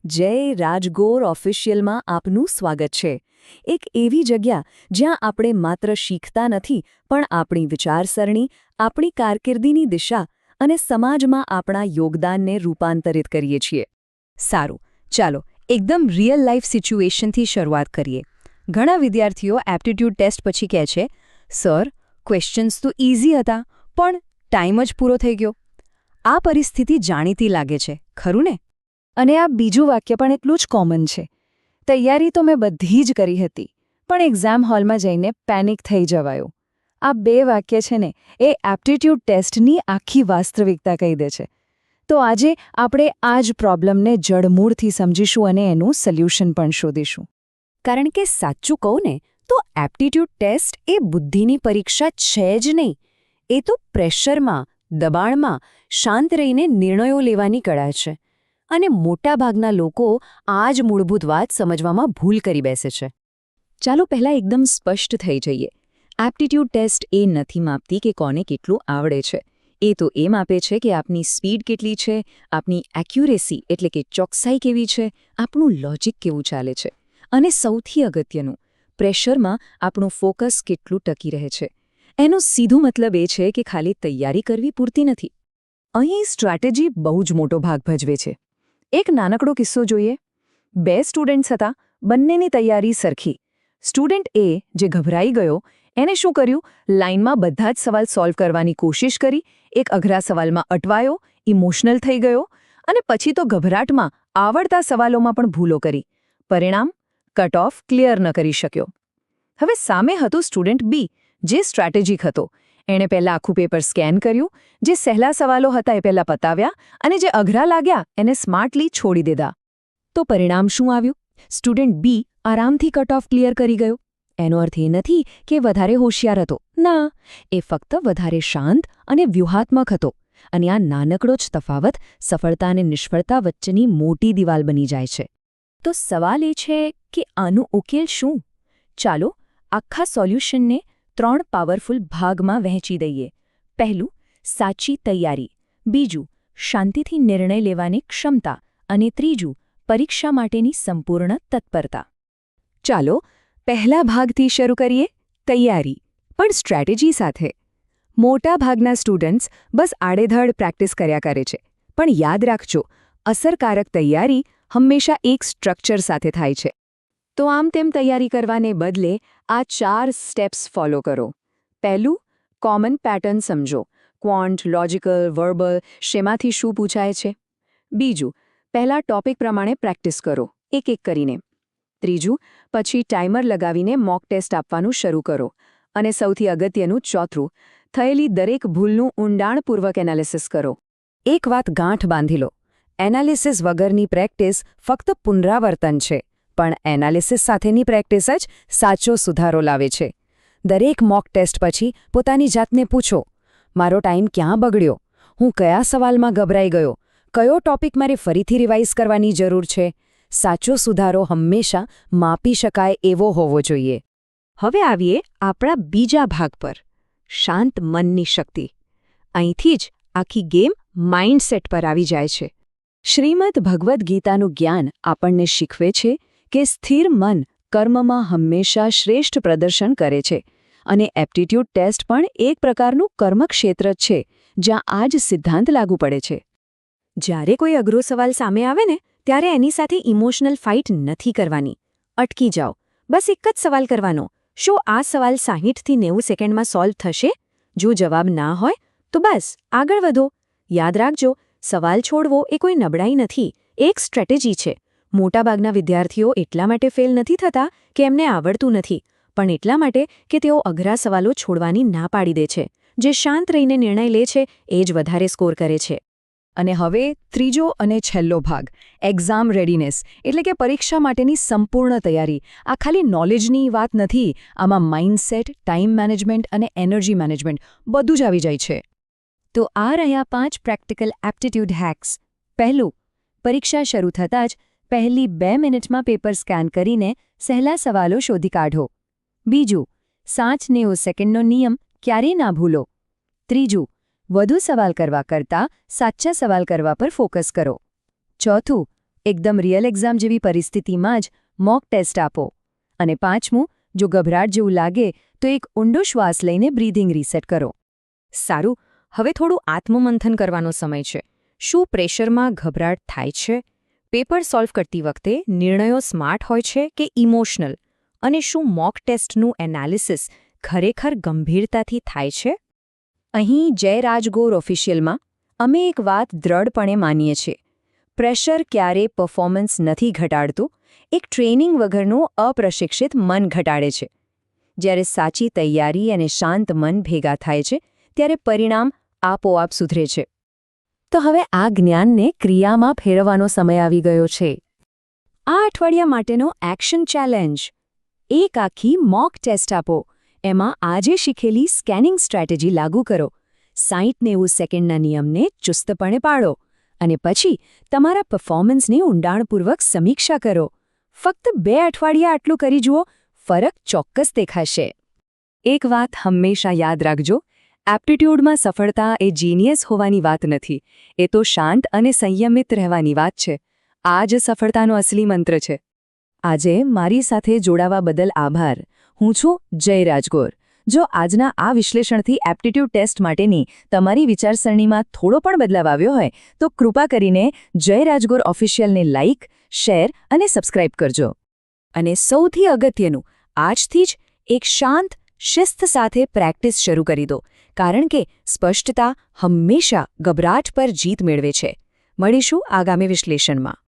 જય રાજગોર ઓફિશિયલમાં આપનું સ્વાગત છે. એક એવી જગ્યા જ્યાં આપણે માત્ર શીખતા નથી પણ આપણી વિચારસરણી, આપણી કારકિર્દીની દિશા અને સમાજમાં આપણા યોગદાનને રૂપાંતરિત કરીએ છીએ. સારું, ચાલો એકદમ રિયલ લાઈફ સિચ્યુએશનથી શરૂઆત કરીએ. ઘણા વિદ્યાર્થીઓ એપ્ટિટ્યૂડ ટેસ્ટ પછી કહે છે, સર, ક્વેશ્ચન્સ તો ઇઝી હતા, પણ ટાઈમ જ પૂરો થઈ ગયો. આ પરિસ્થિતિ જાણીતી લાગે છે, ખરું ને? અને આ બીજું વાક્ય પણ એટલું જ કોમન છે. તૈયારી તો મેં બધી જ કરી હતી, પણ એક્ઝામ હોલમાં જઈને પેનિક થઈ જવાયો. આ બે વાક્ય છે ને, એ એપ્ટિટ્યૂડ ટેસ્ટની આખી વાસ્તવિકતા કહી દે છે. તો આજે આપણે આ જ પ્રોબ્લેમને જડમૂળથી સમજીશું અને એનું સોલ્યુશન પણ શોધીશું. કારણ કે સાચું કહું ને તો એપ્ટિટ્યૂડ ટેસ્ટ એ બુદ્ધિની પરીક્ષા છે જ નહીં. એ તો પ્રેશરમાં, દબાણમાં શાંત રહીને નિર્ણયો લેવાની કળા છે. અને મોટાભાગના લોકો આ જ મૂળભૂત વાત સમજવામાં ભૂલ કરી બેસે છે. ચાલો પહેલાં એકદમ સ્પષ્ટ થઈ જઈએ. એપ્ટિટ્યૂડ ટેસ્ટ એ નથી માપતી કે કોને કેટલું આવડે છે. એ તો એ માપે છે કે આપની સ્પીડ કેટલી છે, આપની એક્યુરેસી એટલે કે ચોકસાઈ કેવી છે, આપણું લોજિક કેવું ચાલે છે. અને સૌથી અગત્યનું, પ્રેશરમાં આપણું ફોકસ કેટલું ટકી રહે છે. એનો સીધો મતલબ એ છે કે ખાલી તૈયારી કરવી પૂરતી નથી. અહીં સ્ટ્રેટેજી બહુ જ મોટો ભાગ ભજવે છે. એક નાનકડો કિસ્સો જોઈએ. 2 સ્ટુડન્ટ્સ હતા, બંનેની તૈયારી સરખી. સ્ટુડન્ટ એ, જે ગભરાઈ ગયો, એને શું કર્યું? લાઇનમાં બધા જ સવાલ સોલ્વ કરવાની કોશિશ કરી, એક અઘરા સવાલમાં અટવાયો, ઇમોશનલ થઈ ગયો, અને પછી તો ગભરાટમાં આવડતા સવાલોમાં પણ ભૂલો કરી. પરિણામ? કટ ઓફ ક્લિયર ન કરી શક્યો. હવે સામે હતું સ્ટુડન્ટ બી, જે સ્ટ્રેટેજિક હતો. એણે પહેલાં આખું પેપર સ્કેન કર્યું, જે સહેલા સવાલો હતા એ પહેલાં પતાવ્યા, અને જે અઘરા લાગ્યા એને સ્માર્ટલી છોડી દીધા. તો પરિણામ શું આવ્યું? સ્ટુડન્ટ બી આરામથી કટ ઓફ ક્લિયર કરી ગયો. એનો અર્થ એ નથી કે વધારે હોશિયાર હતો. ના, એ ફક્ત વધારે શાંત અને વ્યૂહાત્મક હતો. અને આ નાનકડો જ તફાવત સફળતા અને નિષ્ફળતા વચ્ચેની મોટી દિવાલ બની જાય છે. તો સવાલ એ છે કે આનું ઉકેલ શું? ચાલો આખા સોલ્યુશનને 3 પાવરફુલ ભાગમાં વહેંચી દઈએ. પહેલું, સાચી તૈયારી. બીજું, શાંતિથી નિર્ણય લેવાની ક્ષમતા. અને ત્રીજું, પરીક્ષા માટેની સંપૂર્ણ તત્પરતા. ચાલો પહેલા ભાગથી શરૂ કરીએ, તૈયારી, પણ સ્ટ્રેટેજી સાથે. મોટા ભાગના સ્ટુડન્ટ્સ બસ આડેધડ પ્રેક્ટિસ કર્યા કરે છે. પણ યાદ રાખજો, અસરકારક તૈયારી હંમેશા એક સ્ટ્રક્ચર સાથે થાય છે. તો આમ તેમ તૈયારી કરવાને બદલે આ 4 સ્ટેપ્સ ફોલો કરો. પહેલું, કોમન પેટર્ન સમજો. ક્વોન્ટ, લોજિકલ, વર્બલ, શેમાંથી શું પૂછાય છે. બીજું, પહેલાં ટોપિક પ્રમાણે પ્રેક્ટિસ કરો, એક એક કરીને. ત્રીજું, પછી ટાઈમર લગાવીને મોક ટેસ્ટ આપવાનું શરૂ કરો. અને સૌથી અગત્યનું ચોથું, થયેલી દરેક ભૂલનું ઊંડાણપૂર્વક એનાલિસિસ કરો. એક વાત ગાંઠ બાંધી લો, એનાલિસિસ વગરની પ્રેક્ટિસ ફક્ત પુનરાવર્તન છે. પણ એનાલિસિસ સાથેની પ્રેક્ટિસ જ સાચો સુધારો લાવે છે. દરેક મોક ટેસ્ટ પછી પોતાની જાતને પૂછો, મારો ટાઈમ ક્યાં બગડ્યો? હું કયા સવાલમાં ગભરાઈ ગયો? કયો ટોપિક મારે ફરીથી રિવાઇઝ કરવાની જરૂર છે? સાચો સુધારો હંમેશા માપી શકાય એવો હોવો જોઈએ. હવે આવીએ આપણા બીજા ભાગ પર, શાંત મનની શક્તિ. અહીંથી જ આખી ગેમ માઇન્ડસેટ પર આવી જાય છે. શ્રીમદ ભગવદ્ ગીતાનું જ્ઞાન આપણને શીખવે છે કે સ્થિર મન કર્મમાં હંમેશા શ્રેષ્ઠ પ્રદર્શન કરે છે. અને એપ્ટિટ્યૂડ ટેસ્ટ પણ એક પ્રકારનું કર્મક્ષેત્ર જ છે, જ્યાં આ જ સિદ્ધાંત લાગુ પડે છે. જ્યારે કોઈ અઘરો સવાલ સામે આવે ને, ત્યારે એની સાથે ઇમોશનલ ફાઇટ નથી કરવાની. અટકી જાઓ, બસ એક જ સવાલ કરવાનો. શું આ સવાલ 60થી 90 સેકન્ડમાં સોલ્વ થશે? જો જવાબ ના હોય તો બસ આગળ વધો. યાદ રાખજો, સવાલ છોડવો એ કોઈ નબળાઈ નથી, એક સ્ટ્રેટેજી છે. મોટાભાગના વિદ્યાર્થીઓ એટલા માટે ફેલ નથી થતા કે એમને આવડતું નથી, પણ એટલા માટે કે તેઓ અઘરા સવાલો છોડવાની ના પાડી દે છે. જે શાંત રહીને નિર્ણય લે છે એ જ વધારે સ્કોર કરે છે. અને હવે ત્રીજો અને છેલ્લો ભાગ, એક્ઝામ રેડીનેસ, એટલે કે પરીક્ષા માટેની સંપૂર્ણ તૈયારી. આ ખાલી નોલેજની વાત નથી, આમાં માઇન્ડસેટ, ટાઈમ મેનેજમેન્ટ અને એનર્જી મેનેજમેન્ટ બધું જ આવી જાય છે. તો આ રહ્યા 5 પ્રેક્ટિકલ એપ્ટિટ્યૂડ હેક્સ. પહેલું, પરીક્ષા શરૂ થતાં જ પહેલી 2 મિનિટમાં પેપર સ્કેન કરીને સહેલા સવાલો શોધી કાઢો. બીજું, 60-90 સેકન્ડનો નિયમ ક્યારેય ના ભૂલો. ત્રીજું, વધુ સવાલ કરવા કરતાં સાચા સવાલ કરવા પર ફોકસ કરો. ચોથું, એકદમ રિયલ એક્ઝામ જેવી પરિસ્થિતિમાં જ મોક ટેસ્ટ આપો. અને 5મું, જો ગભરાટ જેવું લાગે તો એક ઊંડો શ્વાસ લઈને બ્રીધિંગ રીસેટ કરો. સારું, હવે થોડું આત્મમંથન કરવાનો સમય છે. શું પ્રેશરમાં ગભરાટ થાય છે? પેપર સોલ્વ કરતી વખતે નિર્ણયો સ્માર્ટ હોય છે કે ઇમોશનલ? અને શું મોક ટેસ્ટનું એનાલિસિસ ખરેખર ગંભીરતાથી થાય છે? અહીં જય રાજગોર ઓફિશિયલમાં અમે એક વાત દ્રઢપણે માનીએ છીએ. પ્રેશર ક્યારે પરફોર્મન્સ નથી ઘટાડતું, એક ટ્રેનિંગ વગરનું અપ્રશિક્ષિત મન ઘટાડે છે. જ્યારે સાચી તૈયારી અને શાંત મન ભેગા થાય છે ત્યારે પરિણામ આપોઆપ સુધરે છે. તો હવે આ જ્ઞાનને ક્રિયામાં ફેરવવાનો સમય આવી ગયો છે. આ અઠવાડિયા માટેનો એક્શન ચેલેન્જ: એક આખી મોક ટેસ્ટ આપો. એમાં આજે શીખેલી સ્કેનિંગ સ્ટ્રેટેજી લાગુ કરો. 60-90 સેકન્ડના નિયમને ચુસ્તપણે પાડો. અને પછી તમારા પરફોર્મન્સની ઊંડાણપૂર્વક સમીક્ષા કરો. ફક્ત 2 અઠવાડિયા આટલું કરી જુઓ, ફરક ચોક્કસ દેખાશે. એક વાત હંમેશા યાદ રાખજો: એપ્ટિટ્યૂડમાં સફળતા એ જીનિયસ હોવાની વાત નથી. એ તો શાંત અને સંયમિત રહેવાની વાત છે. આ જ સફળતાનો અસલી મંત્ર છે. આજે મારી સાથે જોડાવા બદલ આભાર. હું છું જય રાજગોર. જો આજના આ વિશ્લેષણથી એપ્ટિટ્યૂડ ટેસ્ટ માટેની તમારી વિચારસરણીમાં થોડો પણ બદલાવ આવ્યો હોય તો કૃપા કરીને જય રાજગોર ઓફિશિયલને લાઇક, શેર અને સબસ્ક્રાઇબ કરજો. અને સૌથી અગત્યનું, આજથી જ એક શાંત, શિસ્ત સાથે પ્રેક્ટિસ શરૂ કરી દો, કારણ કે સ્પષ્ટતા હંમેશા ગભરાટ પર જીત મેળવે છે. મળીશું આગામી વિશ્લેષણમાં.